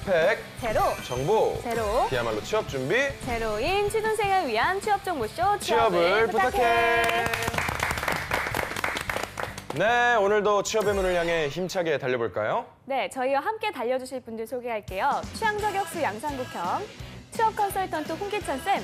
스펙 제로, 정보 제로, 그야말로 취업 준비 제로인 취준생을 위한 취업 정보쇼 취업을 부탁해. 네, 오늘도 취업의 문을 향해 힘차게 달려볼까요? 네, 저희와 함께 달려주실 분들 소개할게요. 취향 저격수 양상국형, 취업 컨설턴트 홍기찬 쌤,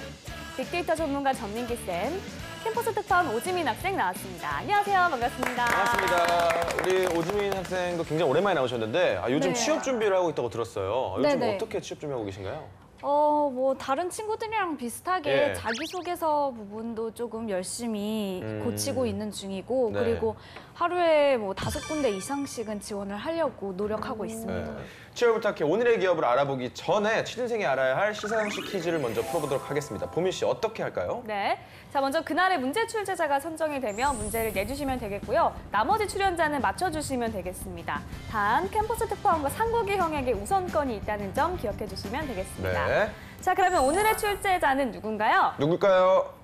빅데이터 전문가 전민기 쌤, 캠퍼스 특파원 오지민 학생 나왔습니다. 안녕하세요, 반갑습니다. 반갑습니다. 우리 오지민 학생도 굉장히 오랜만에 나오셨는데 요즘 네. 취업 준비를 하고 있다고 들었어요. 요즘 네네. 어떻게 취업 준비하고 계신가요? 뭐 다른 친구들이랑 비슷하게 예. 자기소개서 부분도 조금 열심히 고치고 있는 중이고 네. 그리고 하루에 뭐 5군데 이상씩은 지원을 하려고 노력하고 있습니다. 네. 취업 부탁해 오늘의 기업을 알아보기 전에 취준생이 알아야 할 시사형식 퀴즈를 먼저 풀어보도록 하겠습니다. 보민 씨 어떻게 할까요? 네, 자 먼저 그날의 문제 출제자가 선정이 되면 문제를 내주시면 되겠고요. 나머지 출연자는 맞춰주시면 되겠습니다. 단 캠퍼스 특파원과 상국이 형에게 우선권이 있다는 점 기억해 주시면 되겠습니다. 네. 자 그러면 오늘의 출제자는 누군가요? 누굴까요?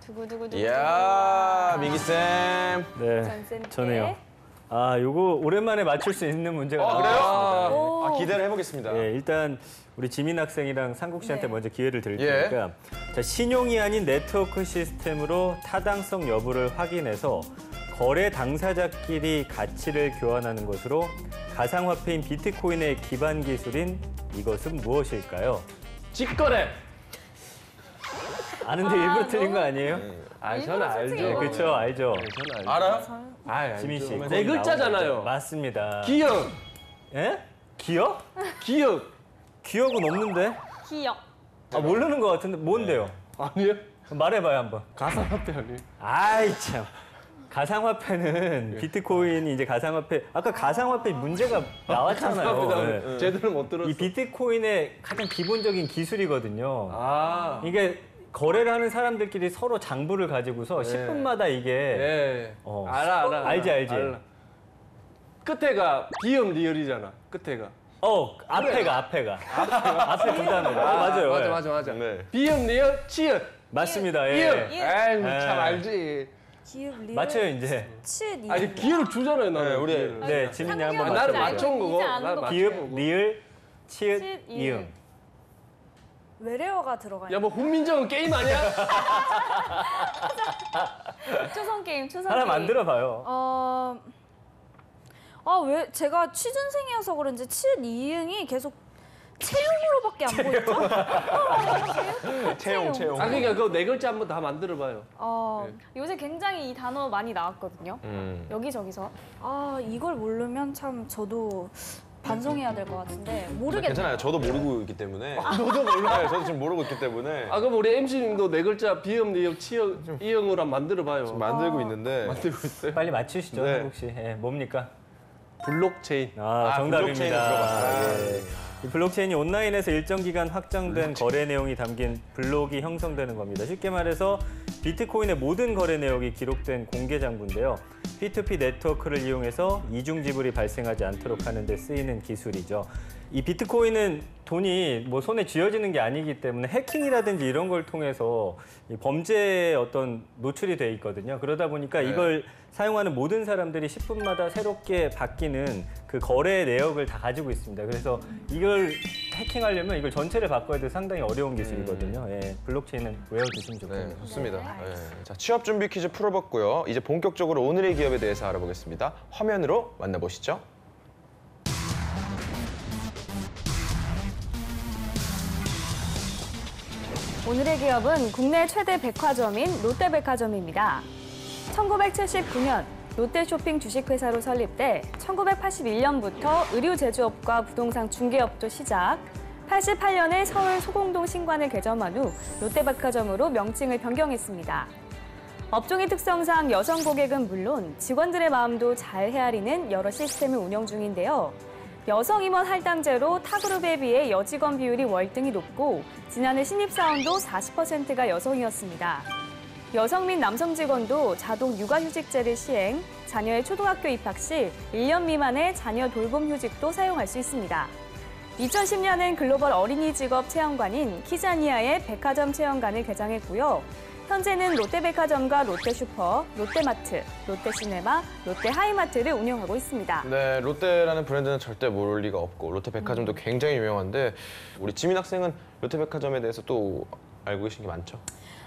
두구두구두구. 이야, 민기쌤. 네, 전쌤께. 저네요. 요거 오랜만에 맞출 수 있는 문제가 그래요? 나왔습니다. 기대를 해보겠습니다. 예, 일단 우리 지민 학생이랑 상국 씨한테 네. 먼저 기회를 드릴 예. 테니까 자, 신용이 아닌 네트워크 시스템으로 타당성 여부를 확인해서 거래 당사자끼리 가치를 교환하는 것으로 가상화폐인 비트코인의 기반 기술인 이것은 무엇일까요? 직거래. 아는데 일부러 틀린 거 아니에요? 저는 알죠. 솔직히 네, 이거- 그렇죠, 알죠. 저는 알죠. 알아요? 알죠. 지민 씨. 네 글자잖아요. 맞습니다. 기억. 예? 기억? 기억. 기억은 없는데? 기억. 모르는 것 같은데 뭔데요? 아니요? 말해봐요 한번. 가상화폐 아니에요? 아이 참. 가상화폐는 비트코인이 이제 가상화폐 아까 가상화폐 문제가 나왔잖아요. 가상화폐다. 네. 제대로 못 들었어. 이 비트코인의 가장 기본적인 기술이거든요. 아. 이게 거래를 하는 사람들끼리 서로 장부를 가지고서 10분마다 이게 예. 어. 알아. 알지. 알아. 끝에가 비음 리얼이잖아. 끝에가. 앞에가 앞에 두 단어. 맞아요. 예. 맞아. 네. 비음 리얼 치읓. 맞습니다. 예. 이음. 이음. 에이, 예. 참 알지. 기업 리얼 맞춰요 이제. 치 아니 기회를 주잖아요, 나는. 네, 우리- 기회를. 네, 지민이 상국이 한번 형은 나는 맞춰보세요. 맞춘 거고. 이제 아는 난 거 맞춘 기읍, 거고. 리을, 치읓, 치읓, 이응. 이응. 외래어가 들어가 야, 있는 뭐 훈민정음 게임 아니야? 초성 게임, 초성 하나 게임. 만들어봐요. 왜 제가 취준생이어서 그런지 이응이 계속 채용으로밖에 안 보이죠? 채용. 아, 그러니까 그거 네 글자 한번 다 만들어봐요. 요새 굉장히 이 단어 많이 나왔거든요. 여기저기서. 이걸 모르면 참 저도 반성해야 될 것 같은데 모르겠네요. 괜찮아요. 저도 모르고 있기 때문에. 저도 몰라요. 네, 저도 지금 모르고 있기 때문에 그럼 우리 MC님도 네 글자 비음 리얼 치읓 이응으로 한번 만들어봐요. 만들고 있는데. 만들고 있어요. 빨리 맞추시죠, 네. 한국 씨. 예, 뭡니까? 블록체인. 블록체인은 정답입니다. 들어봤어요. 예. 이 블록체인이 온라인에서 일정 기간 확정된 거래 내용이 담긴 블록이 형성되는 겁니다. 쉽게 말해서 비트코인의 모든 거래 내역이 기록된 공개 장부인데요. P2P 네트워크를 이용해서 이중 지불이 발생하지 않도록 하는 데 쓰이는 기술이죠. 이 비트코인은 돈이 뭐 손에 쥐어지는 게 아니기 때문에 해킹이라든지 이런 걸 통해서 이 범죄에 어떤 노출이 돼 있거든요. 그러다 보니까 이걸 사용하는 모든 사람들이 10분마다 새롭게 바뀌는 그 거래 내역을 다 가지고 있습니다. 그래서 이걸 해킹하려면 이걸 전체를 바꿔야 돼서 상당히 어려운 기술이거든요. 예, 블록체인은 외워두시면 네, 좋겠네요. 좋습니다. 네. 자, 취업 준비 퀴즈 풀어봤고요. 이제 본격적으로 오늘의 기업에 대해서 알아보겠습니다. 화면으로 만나보시죠. 오늘의 기업은 국내 최대 백화점인 롯데백화점입니다. 1979년 롯데쇼핑 주식회사로 설립돼 1981년부터 의류 제조업과 부동산 중개업도 시작, 88년에 서울 소공동 신관을 개점한 후 롯데백화점으로 명칭을 변경했습니다. 업종의 특성상 여성 고객은 물론 직원들의 마음도 잘 헤아리는 여러 시스템을 운영 중인데요. 여성 임원 할당제로 타그룹에 비해 여직원 비율이 월등히 높고 지난해 신입사원도 40%가 여성이었습니다. 여성 및 남성 직원도 자동 육아휴직제를 시행, 자녀의 초등학교 입학 시 1년 미만의 자녀 돌봄휴직도 사용할 수 있습니다. 2010년엔 글로벌 어린이 직업 체험관인 키자니아의 백화점 체험관을 개장했고요. 현재는 롯데백화점과 롯데슈퍼, 롯데마트, 롯데시네마, 롯데하이마트를 운영하고 있습니다. 네, 롯데라는 브랜드는 절대 모를 리가 없고 롯데백화점도 굉장히 유명한데 우리 지민 학생은 롯데백화점에 대해서 또 알고 계신 게 많죠?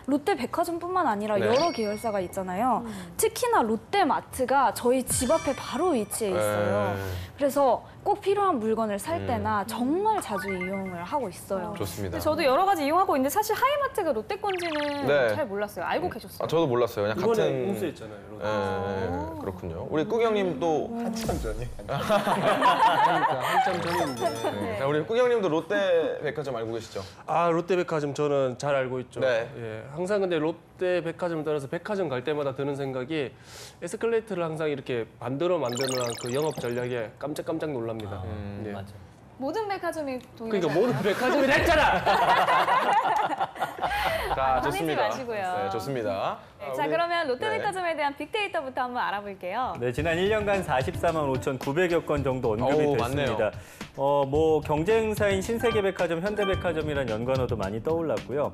롯데백화점뿐만 아니라 네. 여러 계열사가 있잖아요. 특히나 롯데마트가 저희 집 앞에 바로 위치해 있어요. 네. 그래서 꼭 필요한 물건을 살 때나 정말 자주 이용을 하고 있어요. 좋습니다. 근데 저도 여러 가지 이용하고 있는데 사실 하이마트가 롯데 건지는 네. 잘 몰랐어요. 알고 계셨어요? 저도 몰랐어요. 그냥 이번에 같은 우수했잖아요. 그렇군요. 우리 꾸경님도 한참 전이요. 그러니까 한참 전인데. 자, 우리 꾸경님도 롯데백화점 알고 계시죠? 아, 롯데백화점 저는 잘 알고 있죠. 네. 예, 항상 근데 롯데백화점 따라서 백화점 갈 때마다 드는 생각이 에스컬레이터를 항상 이렇게 반대로 만드는 그 영업 전략에 깜짝깜짝 놀랍니다. 예. 모든 백화점이 동일하지 그러니까 모든 백화점이 했잖아. 자, 화내지 좋습니다. 마시고요. 네, 좋습니다. 않아요? 자, 그러면 롯데백화점에 대한 빅데이터부터 한번 알아볼게요. 네, 지난 1년간 44만 5,900여 건 정도 언급이 어우, 됐습니다. 많네요. 뭐 경쟁사인 신세계백화점, 현대백화점이라는 연관어도 많이 떠올랐고요.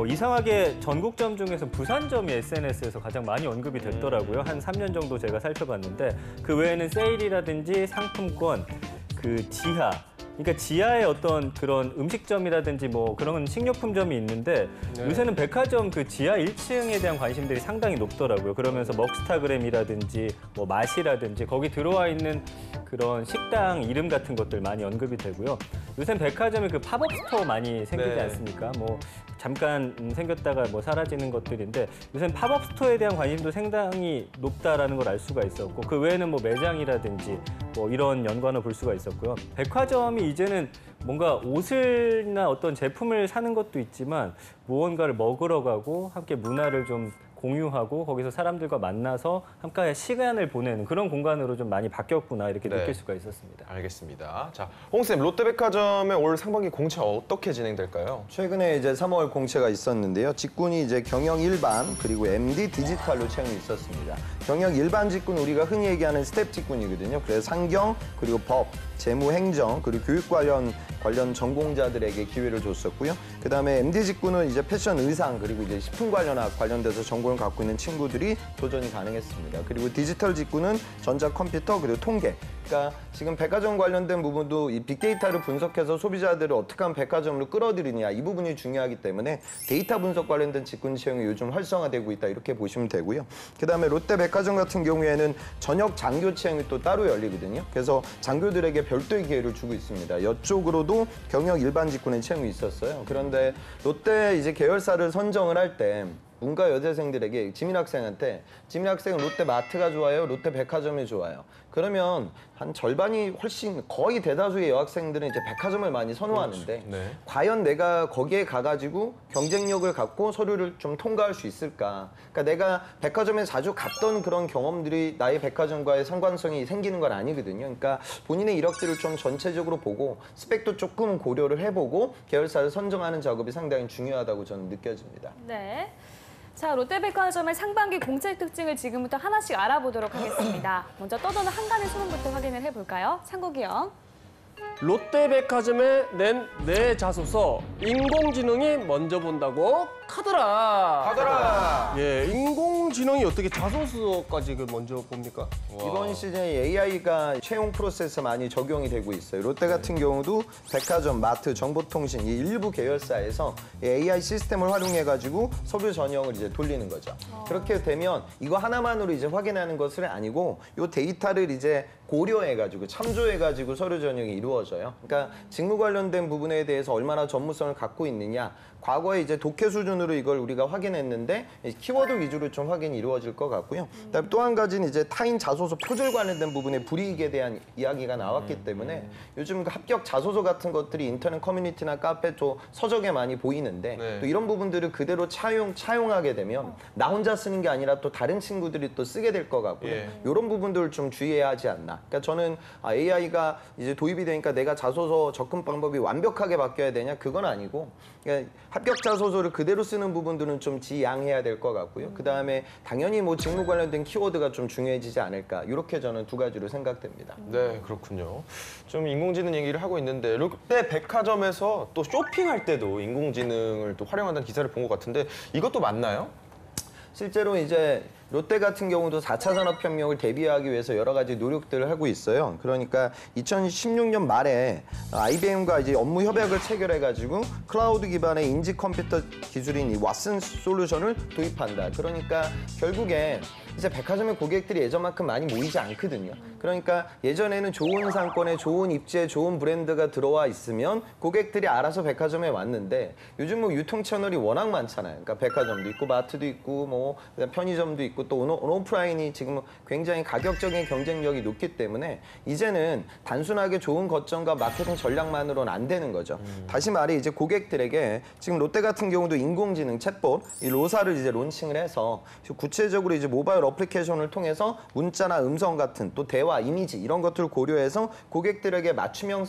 이상하게 전국점 중에서 부산점이 SNS에서 가장 많이 언급이 됐더라고요. 한 3년 정도 제가 살펴봤는데 그 외에는 세일이라든지 상품권, 그 지하, 그러니까 지하에 어떤 그런 음식점이라든지 뭐 그런 식료품점이 있는데 요새는 백화점 그 지하 1층에 대한 관심들이 상당히 높더라고요. 그러면서 먹스타그램이라든지 뭐 맛이라든지 거기 들어와 있는 그런 식당 이름 같은 것들 많이 언급이 되고요. 요새는 백화점에 그 팝업 스토어 많이 생기지 네. 않습니까? 뭐 잠깐 생겼다가 뭐 사라지는 것들인데 요새는 팝업 스토어에 대한 관심도 상당히 높다라는 걸 알 수가 있었고 그 외에는 뭐 매장이라든지 뭐 이런 연관어 볼 수가 있었고요. 백화점이 이제는 뭔가 옷을나 어떤 제품을 사는 것도 있지만 무언가를 먹으러 가고 함께 문화를 좀 공유하고 거기서 사람들과 만나서 함께 시간을 보내는 그런 공간으로 좀 많이 바뀌었구나 이렇게 네. 느낄 수가 있었습니다. 알겠습니다. 자, 홍쌤, 롯데백화점의 올 상반기 공채 어떻게 진행될까요? 최근에 이제 3월 공채가 있었는데요. 직군이 이제 경영 일반 그리고 MD 디지털로 채용이 있었습니다. 경영 일반 직군 우리가 흔히 얘기하는 스텝 직군이거든요. 그래서 상경 그리고 법, 재무 행정 그리고 교육 관련 전공자들에게 기회를 줬었고요. 그다음에 MD 직군은 이제 패션 의상 그리고 이제 식품 관련학 관련돼서 전공을 갖고 있는 친구들이 도전이 가능했습니다. 그리고 디지털 직군은 전자 컴퓨터 그리고 통계. 그러니까 지금 백화점 관련된 부분도 이 빅데이터를 분석해서 소비자들을 어떻게 하면 백화점으로 끌어들이냐 이 부분이 중요하기 때문에 데이터 분석 관련된 직군 채용이 요즘 활성화되고 있다 이렇게 보시면 되고요. 그다음에 롯데백화점 같은 경우에는 저녁 장교 채용이 또 따로 열리거든요. 그래서 장교들에게 별도의 기회를 주고 있습니다. 이쪽으로도 경영 일반 직군의 채용이 있었어요. 그런데 롯데 이제 계열사를 선정을 할 때 문과 여대생들에게 지민 학생한테 지민 학생은 롯데마트가 좋아요? 롯데백화점이 좋아요? 그러면 한 절반이 훨씬 거의 대다수의 여학생들은 이제 백화점을 많이 선호하는데 네. 과연 내가 거기에 가가지고 경쟁력을 갖고 서류를 좀 통과할 수 있을까? 그러니까 내가 백화점에 자주 갔던 그런 경험들이 나의 백화점과의 상관성이 생기는 건 아니거든요. 그러니까 본인의 이력들을 좀 전체적으로 보고 스펙도 조금 고려를 해보고 계열사를 선정하는 작업이 상당히 중요하다고 저는 느껴집니다. 네. 자, 롯데백화점의 상반기 공채 특징을 지금부터 하나씩 알아보도록 하겠습니다. 먼저 떠도는 한간의 소문부터 확인을 해볼까요? 창국이 형. 롯데백화점에 낸 내 자소서 인공지능이 먼저 본다고 카더라. 가더라! 예, 인공지능이 어떻게 자소서까지 그 먼저 봅니까? 이번 시즌에 AI가 채용 프로세스 많이 적용이 되고 있어요. 롯데 같은 경우도 백화점, 마트, 정보통신 이 일부 계열사에서 AI 시스템을 활용해가지고 서류 전형을 이제 돌리는 거죠. 그렇게 되면 이거 하나만으로 이제 확인하는 것은 아니고 이 데이터를 이제 고려해가지고 참조해가지고 서류 전형이 이루어져요. 그러니까 직무 관련된 부분에 대해서 얼마나 전문성을 갖고 있느냐. 과거에 이제 독해 수준으로 이걸 우리가 확인했는데 키워드 위주로 좀 확인이 이루어질 것 같고요. 그다음에 또 한 가지는 이제 타인 자소서 표절 관련된 부분에 불이익에 대한 이야기가 나왔기 때문에 요즘 그 합격 자소서 같은 것들이 인터넷 커뮤니티나 카페 또 서적에 많이 보이는데 네. 또 이런 부분들을 그대로 차용하게 되면 나 혼자 쓰는 게 아니라 또 다른 친구들이 또 쓰게 될 것 같고요. 예. 이런 부분들을 좀 주의해야 하지 않나. 않나. 그러니까 저는 AI가 이제 도입이 되니까 내가 자소서 접근 방법이 완벽하게 바뀌어야 되냐? 그건 아니고 그러니까 합격 자소서를 그대로 쓰는 부분들은 좀 지양해야 될 것 같고요. 그다음에 당연히 뭐 직무 관련된 키워드가 좀 중요해지지 않을까. 이렇게 저는 두 가지로 생각됩니다. 네, 그렇군요. 좀 인공지능 얘기를 하고 있는데 롯데 백화점에서 또 쇼핑할 때도 인공지능을 또 활용한다는 기사를 본 것 같은데 이것도 맞나요? 실제로 이제 롯데 같은 경우도 4차 산업혁명을 대비하기 위해서 여러 가지 노력들을 하고 있어요. 그러니까 2016년 말에 IBM과 이제 업무 협약을 체결해가지고 클라우드 기반의 인지 컴퓨터 기술인 이 왓슨 솔루션을 도입한다. 그러니까 결국에 이제 백화점의 고객들이 예전만큼 많이 모이지 않거든요. 그러니까 예전에는 좋은 상권에 좋은 입지에 좋은 브랜드가 들어와 있으면 고객들이 알아서 백화점에 왔는데 요즘 뭐 유통 채널이 워낙 많잖아요. 그러니까 백화점도 있고 마트도 있고 뭐 편의점도 있고 또 온오프라인이 지금 굉장히 가격적인 경쟁력이 높기 때문에 이제는 단순하게 좋은 거점과 마케팅 전략만으로는 안 되는 거죠. 다시 말해 이제 고객들에게 지금 롯데 같은 경우도 인공지능 챗봇 이 로사를 이제 론칭을 해서 구체적으로 이제 모바일 어플리케이션을 통해서 문자나 음성 같은 또 대화, 이미지 이런 것들을 고려해서 고객들에게 맞춤형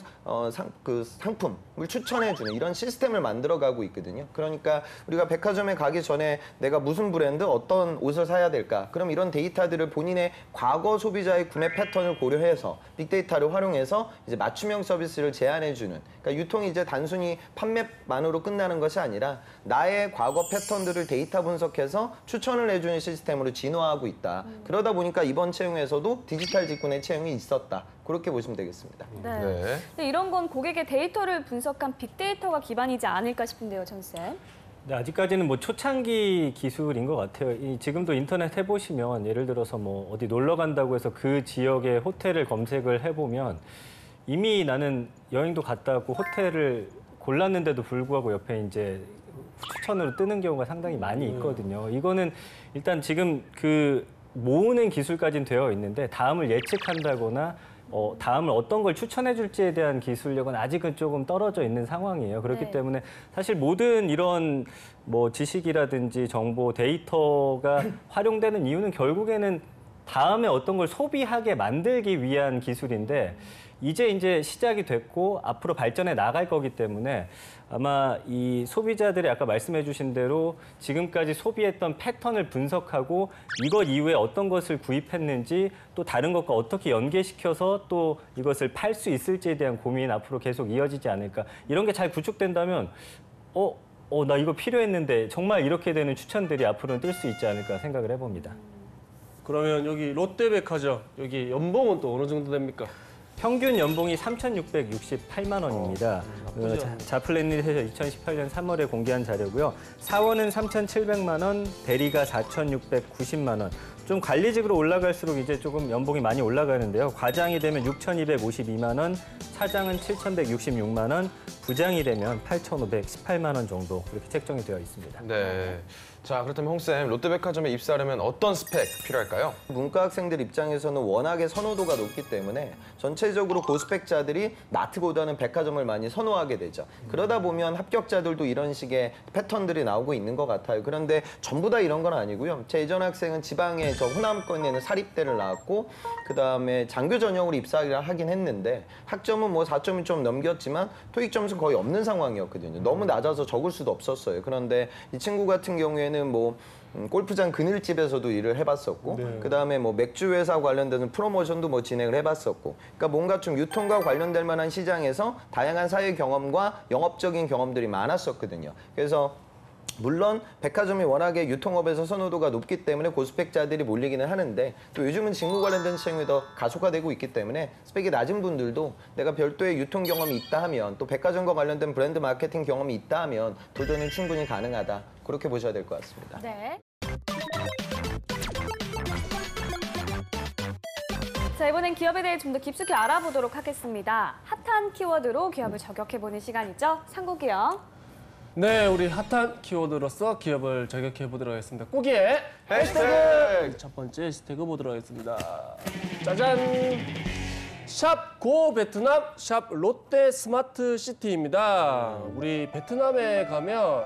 상품을 추천해주는 이런 시스템을 만들어가고 있거든요. 그러니까 우리가 백화점에 가기 전에 내가 무슨 브랜드, 어떤 옷을 사야 될까? 그럼 이런 데이터들을 본인의 과거 소비자의 구매 패턴을 고려해서 빅데이터를 활용해서 이제 맞춤형 서비스를 제안해주는. 그러니까 유통이 이제 단순히 판매만으로 끝나는 것이 아니라 나의 과거 패턴들을 데이터 분석해서 추천을 해주는 시스템으로 진화하고 있다. 그러다 보니까 이번 채용에서도 디지털 직군의 채용이 있었다. 그렇게 보시면 되겠습니다. 네. 네. 근데 이런 건 고객의 데이터를 분석한 빅데이터가 기반이지 않을까 싶은데요, 전쌤. 네, 아직까지는 뭐 초창기 기술인 것 같아요. 지금도 인터넷 해보시면 예를 들어서 뭐 어디 놀러 간다고 해서 그 지역의 호텔을 검색을 해보면 이미 나는 여행도 갔다 왔고 호텔을 골랐는데도 불구하고 옆에 이제 추천으로 뜨는 경우가 상당히 많이 있거든요. 이거는 일단 지금 그 모으는 기술까지는 되어 있는데 다음을 예측한다거나 다음을 어떤 걸 추천해 줄지에 대한 기술력은 아직은 조금 떨어져 있는 상황이에요. 그렇기 네. 때문에 사실 모든 이런 뭐 지식이라든지 정보, 데이터가 활용되는 이유는 결국에는 다음에 어떤 걸 소비하게 만들기 위한 기술인데 이제 시작이 됐고 앞으로 발전해 나갈 거기 때문에 아마 이 소비자들이 아까 말씀해 주신 대로 지금까지 소비했던 패턴을 분석하고 이것 이후에 어떤 것을 구입했는지 또 다른 것과 어떻게 연계시켜서 또 이것을 팔 수 있을지에 대한 고민 앞으로 계속 이어지지 않을까. 이런 게 잘 구축된다면 나 이거 필요했는데 정말 이렇게 되는 추천들이 앞으로는 뜰 수 있지 않을까 생각을 해봅니다. 그러면 여기 롯데백화점 여기 연봉은 또 어느 정도 됩니까? 평균 연봉이 3,668만 원입니다. 자플래닛에서 2018년 3월에 공개한 자료고요. 사원은 3,700만 원, 대리가 4,690만 원. 좀 관리직으로 올라갈수록 이제 조금 연봉이 많이 올라가는데요. 과장이 되면 6,252만 원, 차장은 7,166만 원, 부장이 되면 8,518만 원 정도 그렇게 책정이 되어 있습니다. 네. 자, 그렇다면 홍쌤, 롯데백화점에 입사하려면 어떤 스펙 필요할까요? 문과 학생들 입장에서는 워낙에 선호도가 높기 때문에 전체적으로 고스펙자들이 마트보다는 백화점을 많이 선호하게 되죠. 그러다 보면 합격자들도 이런 식의 패턴들이 나오고 있는 것 같아요. 그런데 전부 다 이런 건 아니고요. 제 예전 학생은 지방에 저 호남권에 있는 사립대를 나왔고 그다음에 장교 전형으로 입사를 하긴 했는데 학점은 뭐 4점이 좀 넘겼지만 토익 점수는 거의 없는 상황이었거든요. 너무 낮아서 적을 수도 없었어요. 그런데 이 친구 같은 경우에는 뭐 골프장 그늘집에서도 일을 해봤었고 그다음에 뭐 맥주 회사 관련된 프로모션도 뭐 진행을 해봤었고 그러니까 뭔가 좀 유통과 관련될 만한 시장에서 다양한 사회 경험과 영업적인 경험들이 많았었거든요. 그래서 물론 백화점이 워낙에 유통업에서 선호도가 높기 때문에 고스펙자들이 몰리기는 하는데 또 요즘은 직무 관련된 채용이 더 가속화되고 있기 때문에 스펙이 낮은 분들도 내가 별도의 유통 경험이 있다 하면 또 백화점과 관련된 브랜드 마케팅 경험이 있다 하면 도전은 충분히 가능하다. 그렇게 보셔야 될 것 같습니다. 네. 자, 이번엔 기업에 대해 좀 더 깊숙이 알아보도록 하겠습니다. 핫한 키워드로 기업을 저격해보는 시간이죠. 상국이요. 네, 우리 핫한 키워드로서 기업을 저격해보도록 하겠습니다. 꾸기의 해시태그! 첫 번째 해시태그 보도록 하겠습니다. 짜잔! 샵 고 베트남, 샵 롯데 스마트 시티입니다. 우리 베트남에 가면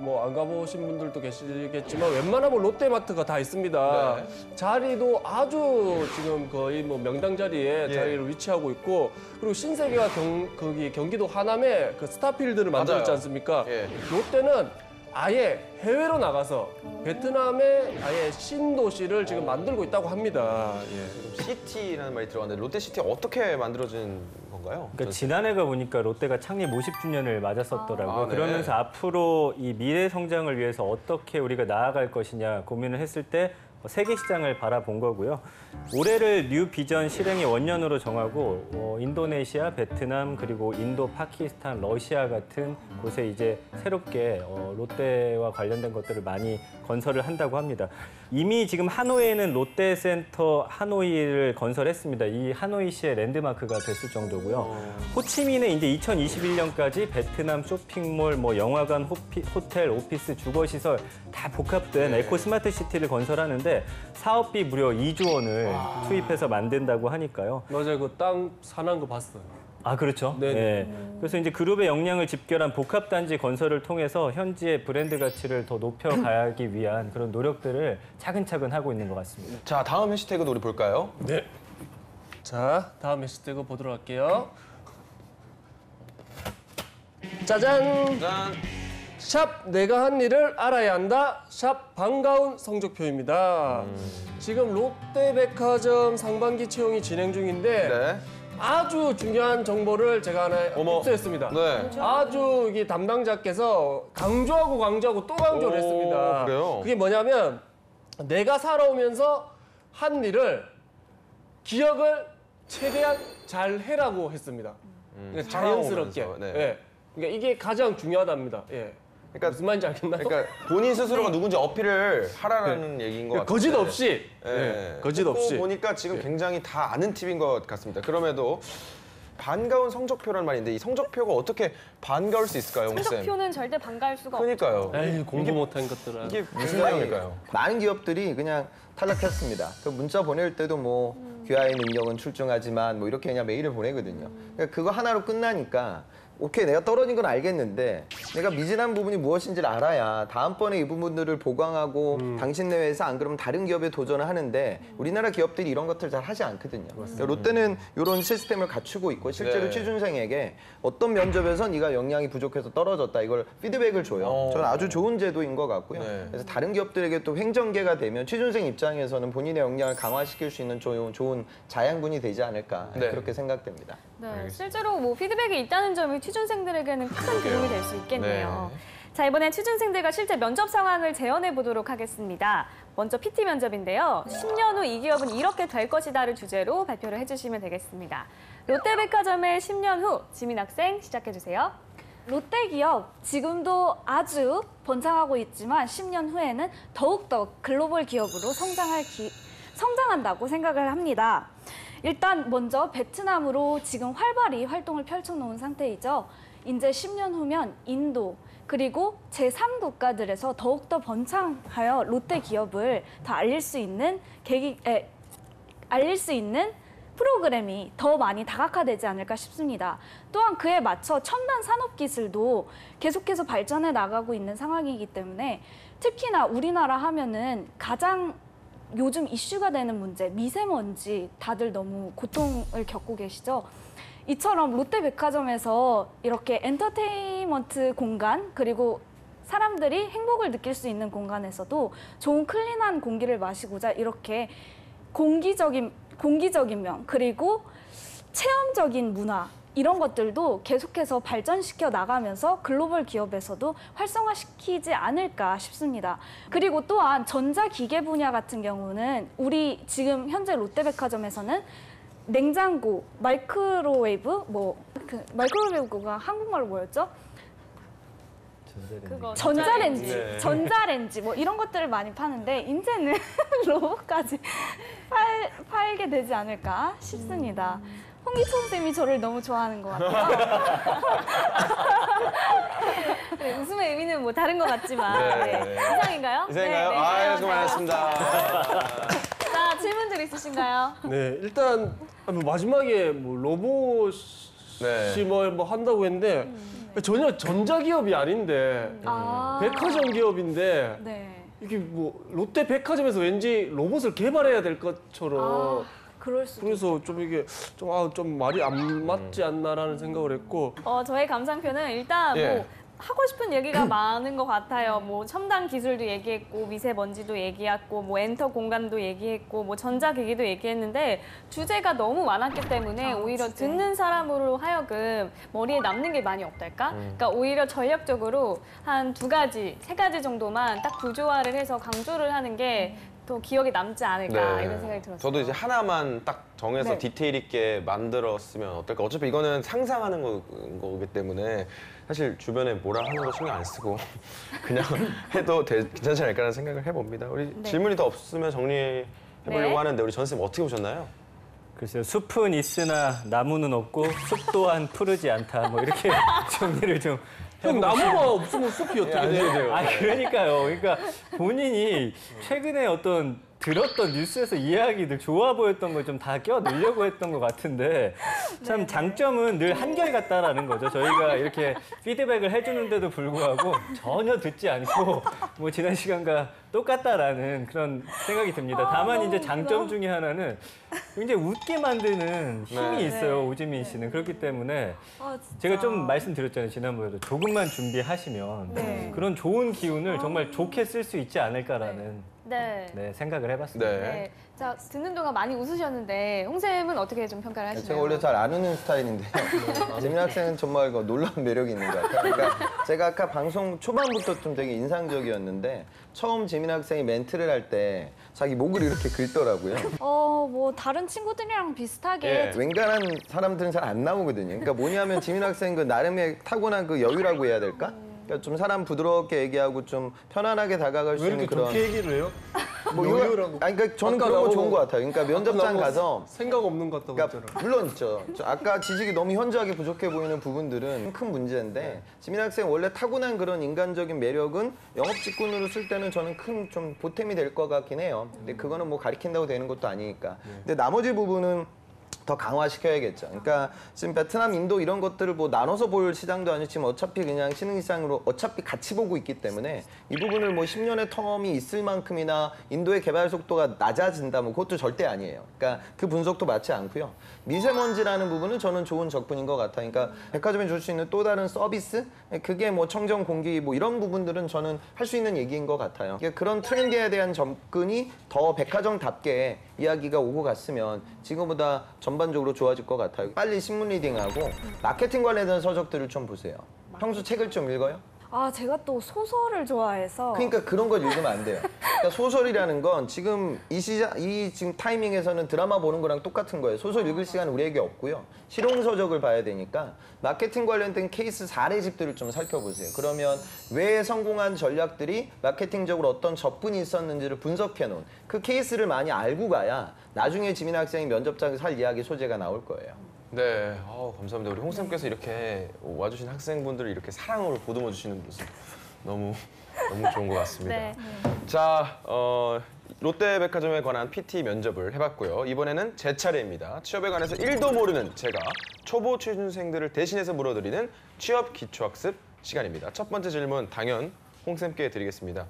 뭐 안 가보신 분들도 계시겠지만 웬만하면 롯데마트가 다 있습니다. 네. 자리도 아주 지금 거의 뭐 명당 자리에 예. 자리를 위치하고 있고 그리고 신세계가 거기 경기도 하남에 그 스타필드를 만들었지 맞아요. 않습니까? 예. 롯데는 아예 해외로 나가서 베트남의 아예 신도시를 지금 만들고 있다고 합니다. 예. 시티라는 말이 들어갔는데 롯데시티 어떻게 만들어진 건가요? 그러니까 지난해가 보니까 롯데가 창립 50주년을 맞았었더라고요. 아, 네. 그러면서 앞으로 이 미래 성장을 위해서 어떻게 우리가 나아갈 것이냐 고민을 했을 때 세계 시장을 바라본 거고요. 올해를 뉴 비전 실행의 원년으로 정하고 인도네시아, 베트남, 그리고 인도, 파키스탄, 러시아 같은 곳에 이제 새롭게 롯데와 관련된 것들을 많이 건설을 한다고 합니다. 이미 지금 하노이에는 롯데센터 하노이를 건설했습니다. 이 하노이시의 랜드마크가 됐을 정도고요. 호치민에 이제 2021년까지 베트남 쇼핑몰, 뭐 영화관, 호텔, 오피스, 주거시설 다 복합된 에코 스마트 시티를 건설하는데 사업비 무려 2조 원을 투입해서 만든다고 하니까요. 맞아요. 그 땅 사난 거 봤어요. 아, 그렇죠. 네. 예. 그래서 이제 그룹의 역량을 집결한 복합단지 건설을 통해서 현지의 브랜드 가치를 더 높여가기 위한 그런 노력들을 차근차근 하고 있는 것 같습니다. 자, 다음 해시태그도 우리 볼까요? 네. 자, 다음 해시태그 보도록 할게요. 짜잔! 짠. 샵 내가 한 일을 알아야 한다. 샵 반가운 성적표입니다. 지금 롯데백화점 상반기 채용이 진행 중인데 네. 아주 중요한 정보를 제가 하나 어머. 입수했습니다. 네. 아주 이게 담당자께서 강조하고 또 강조를 오, 했습니다. 그래요? 그게 뭐냐면 내가 살아오면서 한 일을 기억을 최대한 잘 해라고 했습니다. 그러니까 자연스럽게. 살아오면서, 네. 예. 그러니까 이게 가장 중요하답니다. 예. 그러니까 무슨 말인지 알겠나요? 그러니까 본인 스스로가 누군지 어필을 하라는 얘기인 것 같아요. 거짓 없이. 예. 예. 거짓 듣고 없이. 보니까 지금 굉장히 다 아는 팁인 것 같습니다. 그럼에도 반가운 성적표라는 말인데 이 성적표가 어떻게 반가울 수 있을까요, 홍 쌤? 성적표는 절대 반가울 수가 없죠. 그러니까요. 에이, 공부 못한 것들은. 이게 무슨 내용일까요? 많은 기업들이 그냥 탈락했습니다. 그 문자 보낼 때도 뭐 귀하의 능력은 출중하지만 뭐 이렇게 그냥 메일을 보내거든요. 그러니까 그거 하나로 끝나니까 오케이, 내가 떨어진 건 알겠는데 내가 미진한 부분이 무엇인지를 알아야 다음번에 이 부분들을 보강하고 당신 내외에서 안 그러면 다른 기업에 도전을 하는데 우리나라 기업들이 이런 것들 잘 하지 않거든요. 그러니까 롯데는 이런 시스템을 갖추고 있고 실제로 네. 취준생에게 어떤 면접에서 네가 역량이 부족해서 떨어졌다 이걸 피드백을 줘요. 저는 아주 좋은 제도인 것 같고요. 네. 그래서 다른 기업들에게 또 횡전계가 되면 취준생 입장에서는 본인의 역량을 강화시킬 수 있는 좋은 자양분이 되지 않을까 네. 그렇게 생각됩니다. 네, 실제로 뭐 피드백이 있다는 점이 취준생들에게는 큰 도움이 될 수 있겠네요. 자, 이번엔 취준생들과 실제 면접 상황을 재현해 보도록 하겠습니다. 먼저 PT 면접인데요. 10년 후 이 기업은 이렇게 될 것이다를 주제로 발표를 해주시면 되겠습니다. 롯데백화점의 10년 후 지민 학생 시작해 주세요. 롯데기업 지금도 아주 번창하고 있지만 10년 후에는 더욱더 글로벌 기업으로 성장한다고 생각을 합니다. 일단 먼저 베트남으로 지금 활발히 활동을 펼쳐놓은 상태이죠. 이제 10년 후면 인도 그리고 제3국가들에서 더욱더 번창하여 롯데 기업을 더 알릴 수 있는 프로그램이 더 많이 다각화되지 않을까 싶습니다. 또한 그에 맞춰 첨단 산업 기술도 계속해서 발전해 나가고 있는 상황이기 때문에 특히나 우리나라 하면은 가장 요즘 이슈가 되는 문제, 미세먼지 다들 너무 고통을 겪고 계시죠. 이처럼 롯데백화점에서 이렇게 엔터테인먼트 공간 그리고 사람들이 행복을 느낄 수 있는 공간에서도 좋은 클린한 공기를 마시고자 이렇게 공기적인 면 그리고 체험적인 문화 이런 것들도 계속해서 발전시켜 나가면서 글로벌 기업에서도 활성화시키지 않을까 싶습니다. 그리고 또한 전자기계 분야 같은 경우는 우리 지금 현재 롯데백화점에서는 냉장고, 마이크로웨이브, 마이크로웨이브가 한국말로 뭐였죠? 그거 전자레인지 뭐 이런 것들을 많이 파는데 이제는 로봇까지 팔게 되지 않을까 싶습니다. 홍기천 쌤이 저를 너무 좋아하는 것 같아요. 네, 웃음의 의미는 뭐 다른 것 같지만 네. 이상인가요? 이상인가요? 네, 아, 수고 많으셨습니다. 자, 질문들 있으신가요? 네, 일단 마지막에 뭐 로봇이 네. 뭐 한다고 했는데 전혀 전자기업이 아닌데 아. 백화점 기업인데 네. 이게 뭐 롯데 백화점에서 왠지 로봇을 개발해야 될 것처럼 아, 그럴 수도. 그래서 좀 이게 좀 말이 안 맞지 않나라는 생각을 했고 저의 감상표는 일단 예. 뭐 하고 싶은 얘기가 많은 것 같아요. 뭐 첨단 기술도 얘기했고 미세먼지도 얘기했고 뭐 엔터 공간도 얘기했고 뭐 전자기기도 얘기했는데 주제가 너무 많았기 때문에 오히려 주제. 듣는 사람으로 하여금 머리에 남는 게 많이 없달까? 그러니까 오히려 전략적으로 한 2가지, 3가지 정도만 딱 구조화를 해서 강조를 하는 게 더 기억에 남지 않을까 이런 생각이 들었어요. 저도 이제 하나만 딱 정해서 네. 디테일 있게 만들었으면 어떨까. 어차피 이거는 상상하는 거기 때문에 사실 주변에 뭐라 하는 거 신경 안 쓰고 그냥 해도 괜찮지 않을까라는 생각을 해봅니다. 우리 네. 질문이 더 없으면 정리해보려고 네. 하는데 우리 전 선생님 어떻게 보셨나요? 글쎄요, 숲은 있으나 나무는 없고 숲 또한 푸르지 않다. 뭐 이렇게 정리를 좀 형 나무가 없으면 숲이 어떻게 돼요? 아, 그러니까요. 그러니까 본인이 최근에 어떤 들었던 뉴스에서 이야기들 좋아 보였던 걸 좀 다 껴 넣으려고 했던 것 같은데 참 장점은 늘 한결같다라는 거죠. 저희가 이렇게 피드백을 해주는데도 불구하고 전혀 듣지 않고 뭐 지난 시간과 똑같다라는 그런 생각이 듭니다. 다만 이제 장점 중에 하나는 굉장히 웃게 만드는 힘이 네. 있어요. 오지민 씨는. 그렇기 때문에 아, 진짜. 제가 좀 말씀드렸잖아요. 지난번에도 조금만 준비하시면 네. 그런 좋은 기운을 정말 좋게 쓸 수 있지 않을까라는 네. 네, 생각을 해봤습니다. 네. 네. 자, 듣는 동안 많이 웃으셨는데 홍쌤은 어떻게 좀 평가를 하시나요? 제가 원래 잘 안 웃는 스타일인데요. 재민 학생은 정말 놀라운 매력이 있는 것 같아요. 그러니까 제가 아까 방송 초반부터 좀 되게 인상적이었는데 처음 재민 학생이 멘트를 할 때 자기 목을 이렇게 긁더라고요. 뭐 다른 친구들이랑 비슷하게 예. 웬간한 사람들은 잘 안 나오거든요. 그러니까 뭐냐면 재민 학생 그 나름의 타고난 그 여유라고 해야 될까? 그러니까 좀 사람 부드럽게 얘기하고 좀 편안하게 다가갈 수 왜 있는 이렇게 그런. 좋게 얘기를 해요? 뭐 여유라고. 아니 그러니까 저는 아까 그런 거 나보고- 좋은 것 같아요. 그러니까 면접장 가서 생각 없는 것 같다고 그러니까 했잖아. 물론 있죠. 아까 지식이 너무 현저하게 부족해 보이는 부분들은 큰 문제인데 지민 학생 원래 타고난 그런 인간적인 매력은 영업 직군으로 쓸 때는 저는 큰 좀 보탬이 될 것 같긴 해요. 근데 그거는 뭐 가리킨다고 되는 것도 아니니까. 근데 나머지 부분은 더 강화시켜야겠죠. 그러니까 지금 베트남, 인도 이런 것들을 뭐 나눠서 볼 시장도 아니고 지금 어차피 그냥 신흥시장으로 어차피 같이 보고 있기 때문에 이 부분을 뭐 10년의 텀이 있을 만큼이나 인도의 개발 속도가 낮아진다 뭐 그것도 절대 아니에요. 그러니까 그 분석도 맞지 않고요. 미세먼지라는 부분은 저는 좋은 접근인 것 같아요. 그러니까 백화점에 줄 수 있는 또 다른 서비스? 그게 뭐 청정 공기 뭐 이런 부분들은 저는 할 수 있는 얘기인 것 같아요. 그런 트렌드에 대한 접근이 더 백화점답게 이야기가 오고 갔으면 지금보다 전반적으로 좋아질 것 같아요. 빨리 신문 리딩하고 마케팅 관련된 서적들을 좀 보세요. 평소 책을 좀 읽어요? 제가 또 소설을 좋아해서 그러니까 그런 걸 읽으면 안 돼요. 그러니까 소설이라는 건 지금 이 지금 타이밍에서는 드라마 보는 거랑 똑같은 거예요. 소설 읽을 시간은 우리에게 없고요. 실용서적을 봐야 되니까 마케팅 관련된 케이스 사례집들을 좀 살펴보세요. 그러면 왜 성공한 전략들이 마케팅적으로 어떤 접근이 있었는지를 분석해 놓은 그 케이스를 많이 알고 가야 나중에 지민 학생이 면접장에서 할 이야기 소재가 나올 거예요. 네, 감사합니다. 우리 홍쌤께서 이렇게 와주신 학생분들을 이렇게 사랑으로 보듬어 주시는 모습 너무 좋은 것 같습니다. 네. 자, 롯데백화점에 관한 PT 면접을 해봤고요. 이번에는 제 차례입니다. 취업에 관해서 1도 모르는 제가 초보 취준생들을 대신해서 물어드리는 취업 기초학습 시간입니다. 첫 번째 질문 당연 홍쌤께 드리겠습니다.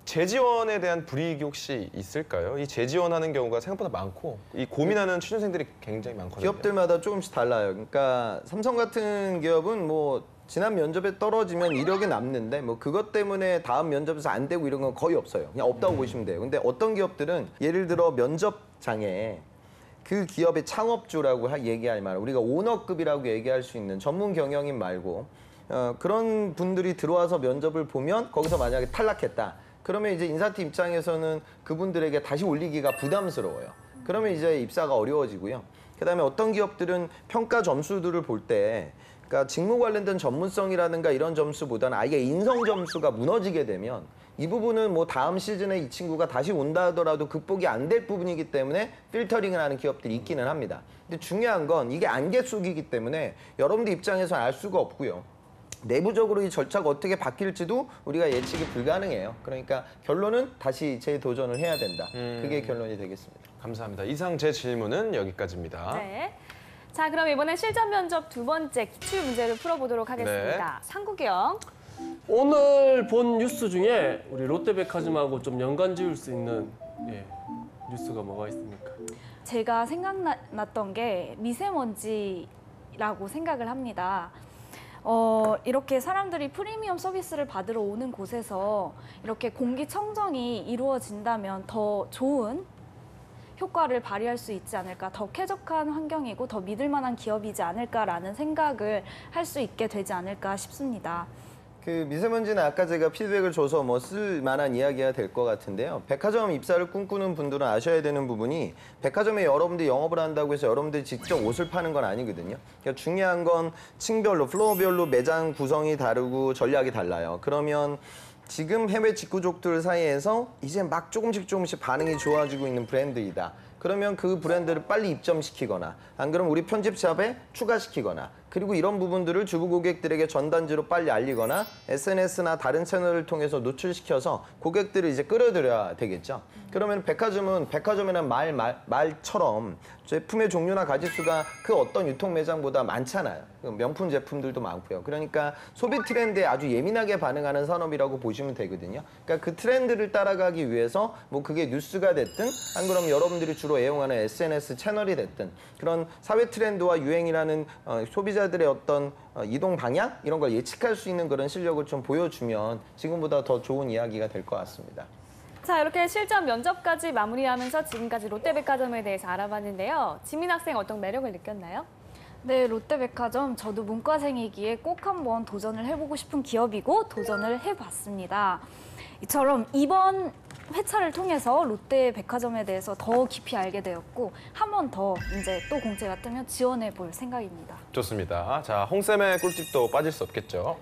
재지원에 대한 불이익이 혹시 있을까요? 이 재지원하는 경우가 생각보다 많고 이 고민하는 취준생들이 굉장히 많거든요. 기업들마다 조금씩 달라요. 그러니까 삼성 같은 기업은 뭐 지난 면접에 떨어지면 이력이 남는데 뭐 그것 때문에 다음 면접에서 안 되고 이런 건 거의 없어요. 그냥 없다고 보시면 돼요. 근데 어떤 기업들은 예를 들어 면접장에 그 기업의 창업주라고 얘기할 만한 우리가 오너급이라고 얘기할 수 있는 전문 경영인 말고 그런 분들이 들어와서 면접을 보면 거기서 만약에 탈락했다. 그러면 이제 인사팀 입장에서는 그분들에게 다시 올리기가 부담스러워요. 그러면 이제 입사가 어려워지고요. 그다음에 어떤 기업들은 평가 점수들을 볼 때 그러니까 직무 관련된 전문성이라든가 이런 점수보다는 아예 인성 점수가 무너지게 되면 이 부분은 뭐 다음 시즌에 이 친구가 다시 온다 하더라도 극복이 안 될 부분이기 때문에 필터링을 하는 기업들이 있기는 합니다. 근데 중요한 건 이게 안개 속이기 때문에 여러분들 입장에서는 알 수가 없고요. 내부적으로 이 절차가 어떻게 바뀔지도 우리가 예측이 불가능해요. 그러니까 결론은 다시 재도전을 해야 된다. 그게 결론이 되겠습니다. 감사합니다. 이상 제 질문은 여기까지입니다. 네. 자, 그럼 이번엔 실전 면접 두 번째 기출 문제를 풀어보도록 하겠습니다. 상국영. 오늘 본 뉴스 중에 우리 롯데백화점하고 좀 연관 지을 수 있는 뉴스가 뭐가 있습니까? 제가 생각났던 게 미세먼지라고 생각을 합니다. 이렇게 사람들이 프리미엄 서비스를 받으러 오는 곳에서 이렇게 공기청정이 이루어진다면 더 좋은 효과를 발휘할 수 있지 않을까, 더 쾌적한 환경이고 더 믿을 만한 기업이지 않을까라는 생각을 할 수 있게 되지 않을까 싶습니다. 그 미세먼지는 아까 제가 피드백을 줘서 뭐 쓸 만한 이야기가 될 것 같은데요. 백화점 입사를 꿈꾸는 분들은 아셔야 되는 부분이 백화점에 여러분들이 영업을 한다고 해서 여러분들이 직접 옷을 파는 건 아니거든요. 그러니까 중요한 건 층별로, 플로어별로 매장 구성이 다르고 전략이 달라요. 그러면 지금 해외 직구족들 사이에서 이제 막 조금씩 반응이 좋아지고 있는 브랜드이다. 그러면 그 브랜드를 빨리 입점시키거나 안 그러면 우리 편집샵에 추가시키거나 그리고 이런 부분들을 주부 고객들에게 전단지로 빨리 알리거나 SNS나 다른 채널을 통해서 노출시켜서 고객들을 이제 끌어들여야 되겠죠. 그러면 백화점은 백화점이라는 말처럼 제품의 종류나 가짓수가 그 어떤 유통 매장보다 많잖아요. 명품 제품들도 많고요. 그러니까 소비 트렌드에 아주 예민하게 반응하는 산업이라고 보시면 되거든요. 그러니까 그 트렌드를 따라가기 위해서 뭐 그게 뉴스가 됐든 안 그러면 여러분들이 주로 애용하는 SNS 채널이 됐든 그런 사회 트렌드와 유행이라는 소비자들의 어떤 이동 방향 이런 걸 예측할 수 있는 그런 실력을 좀 보여주면 지금보다 더 좋은 이야기가 될 것 같습니다. 자, 이렇게 실전 면접까지 마무리하면서 지금까지 롯데백화점에 대해서 알아봤는데요. 지민 학생 어떤 매력을 느꼈나요? 네, 롯데백화점 저도 문과생이기에 꼭 한번 도전을 해보고 싶은 기업이고 도전을 해봤습니다. 이처럼 이번 회차를 통해서 롯데백화점에 대해서 더 깊이 알게 되었고 한 번 더 이제 또 공채가 뜨면 지원해 볼 생각입니다. 좋습니다. 자, 홍쌤의 꿀팁도 빠질 수 없겠죠.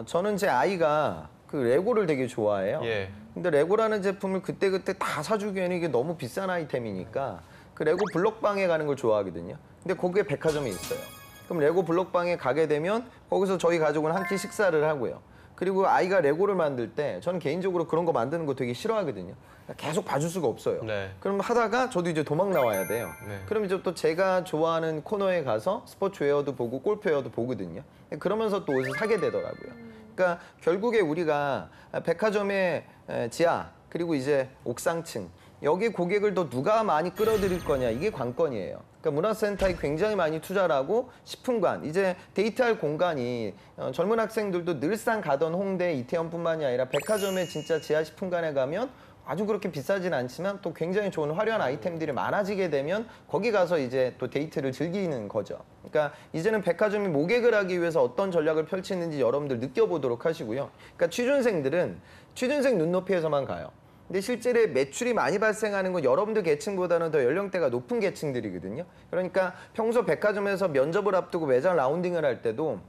저는 제 아이가 그 레고를 되게 좋아해요. 예. 근데 레고라는 제품을 그때그때 다 사주기에는 이게 너무 비싼 아이템이니까 그 레고 블록방에 가는 걸 좋아하거든요. 근데 거기에 백화점이 있어요. 그럼 레고 블록방에 가게 되면 거기서 저희 가족은 한 끼 식사를 하고요. 그리고 아이가 레고를 만들 때 저는 개인적으로 그런 거 만드는 거 되게 싫어하거든요. 계속 봐줄 수가 없어요. 네. 그럼 하다가 저도 이제 도망 나와야 돼요. 네. 그럼 이제 또 제가 좋아하는 코너에 가서 스포츠웨어도 보고 골프웨어도 보거든요. 그러면서 또 옷을 사게 되더라고요. 그러니까 결국에 우리가 백화점의 지하 그리고 이제 옥상층 여기 고객을 더 누가 많이 끌어들일 거냐 이게 관건이에요. 그러니까 문화센터에 굉장히 많이 투자를 하고 식품관 이제 데이트할 공간이 젊은 학생들도 늘상 가던 홍대 이태원뿐만이 아니라 백화점에 진짜 지하 식품관에 가면 아주 그렇게 비싸진 않지만 또 굉장히 좋은 화려한 아이템들이 많아지게 되면 거기 가서 이제 또 데이트를 즐기는 거죠. 그러니까 이제는 백화점이 모객을 하기 위해서 어떤 전략을 펼치는지 여러분들 느껴보도록 하시고요. 그러니까 취준생들은 취준생 눈높이에서만 가요. 근데 실제로 매출이 많이 발생하는 건 여러분들 계층보다는 더 연령대가 높은 계층들이거든요. 그러니까 평소 백화점에서 면접을 앞두고 매장 라운딩을 할 때도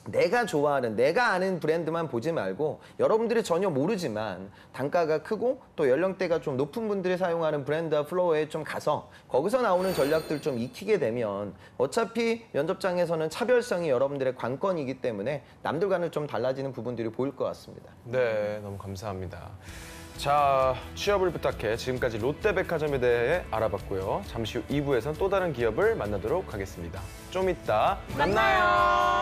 내가 좋아하는, 내가 아는 브랜드만 보지 말고 여러분들이 전혀 모르지만 단가가 크고 또 연령대가 좀 높은 분들이 사용하는 브랜드와 플로어에 좀 가서 거기서 나오는 전략들 좀 익히게 되면 어차피 면접장에서는 차별성이 여러분들의 관건이기 때문에 남들과는 좀 달라지는 부분들이 보일 것 같습니다. 네, 너무 감사합니다. 자, 취업을 부탁해 지금까지 롯데백화점에 대해 알아봤고요. 잠시 후 2부에서는 또 다른 기업을 만나도록 하겠습니다. 좀 이따 만나요.